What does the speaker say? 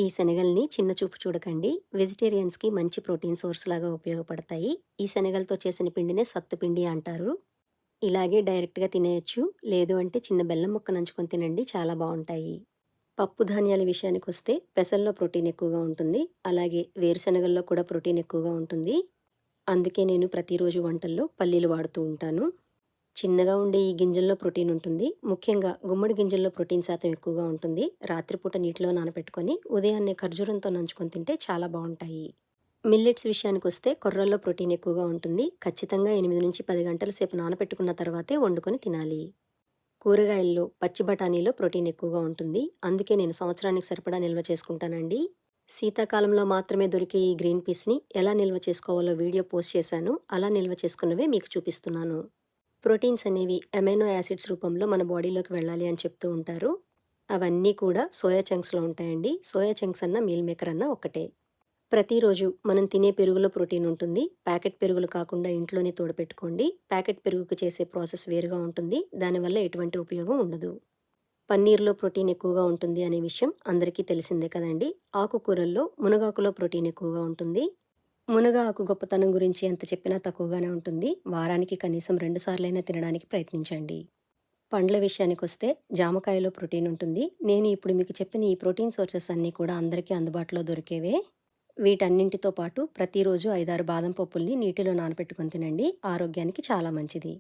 ఈ శనగల్ని చిన్న చూపు చూడకండి. వెజిటేరియన్స్‌కి మంచి ప్రోటీన్ సోర్స్ లాగా ఉపయోగపడతాయి. ఈ శనగలతో చేసిన పిండినే సత్తుపిండి అంటారు. ఇలాగే డైరెక్ట్‌గా తినేయొచ్చు. లేదు అంటే చిన్న బెల్లం ముక్క నంచుకొని తినండి, చాలా బావుంటాయి. పప్పు ధాన్యాల విషయానికొస్తే పెసల్లో ప్రోటీన్ ఎక్కువగా ఉంటుంది. అలాగే వేరుశనగల్లో కూడా ప్రోటీన్ ఎక్కువగా ఉంటుంది. అందుకే నేను ప్రతిరోజు వంటల్లో పల్లీలు వాడుతూ ఉంటాను. చిన్నగా ఉండే ఈ గింజల్లో ప్రోటీన్ ఉంటుంది. ముఖ్యంగా గుమ్మడి గింజల్లో ప్రోటీన్ శాతం ఎక్కువగా ఉంటుంది. రాత్రిపూట నీటిలో నానబెట్టుకొని ఉదయాన్నే ఖర్జూరంతో నంచుకొని తింటే చాలా బావుంటాయి. మిల్లెట్స్ విషయానికొస్తే కొర్రల్లో ప్రోటీన్ ఎక్కువగా ఉంటుంది. ఖచ్చితంగా 8-10 గంటల సేపు నానబెట్టుకున్న తర్వాతే వండుకొని తినాలి. కూరగాయల్లో పచ్చి బఠానీలో ప్రోటీన్ ఎక్కువగా ఉంటుంది. అందుకే నేను సంవత్సరానికి సరిపడా నిల్వ చేసుకుంటానండి. శీతాకాలంలో మాత్రమే దొరికే ఈ గ్రీన్ పీస్‌ని ఎలా నిల్వ చేసుకోవాలో వీడియో పోస్ట్ చేశాను. అలా నిల్వ చేసుకున్నవే మీకు చూపిస్తున్నాను. ప్రోటీన్స్ అనేవి అమైనో యాసిడ్స్ రూపంలో మన బాడీలోకి వెళ్ళాలి అని చెప్తూ ఉంటారు. అవన్నీ కూడా సోయా చంక్స్‌లో ఉంటాయండి. సోయా చంక్స్ అన్నా, మీల్ మేకర్ అన్నా ఒక్కటే. ప్రతిరోజు మనం తినే పెరుగులో ప్రోటీన్ ఉంటుంది. ప్యాకెట్ పెరుగులు కాకుండా ఇంట్లోనే తోడపెట్టుకోండి. ప్యాకెట్ పెరుగుకి చేసే ప్రాసెస్ వేరుగా ఉంటుంది. దానివల్ల ఎటువంటి ఉపయోగం ఉండదు. పన్నీర్‌లో ప్రోటీన్ ఎక్కువగా ఉంటుంది అనే విషయం అందరికీ తెలిసిందే కదండీ! ఆకుకూరల్లో మునగాకులో ప్రోటీన్ ఎక్కువగా ఉంటుంది. మునగ ఆకు గొప్పతనం గురించి ఎంత చెప్పినా తక్కువగానే ఉంటుంది. వారానికి కనీసం 2 సార్లైనా తినడానికి ప్రయత్నించండి. పండ్ల విషయానికొస్తే జామకాయలో ప్రోటీన్ ఉంటుంది. నేను ఇప్పుడు మీకు చెప్పిన ఈ ప్రోటీన్ సోర్సెస్ అన్నీ కూడా అందరికీ అందుబాటులో దొరికేవే. వీటన్నింటితో పాటు ప్రతిరోజు 5, 6 బాదం పప్పుల్ని నీటిలో నానబెట్టుకొని తినండి. ఆరోగ్యానికి చాలా మంచిది.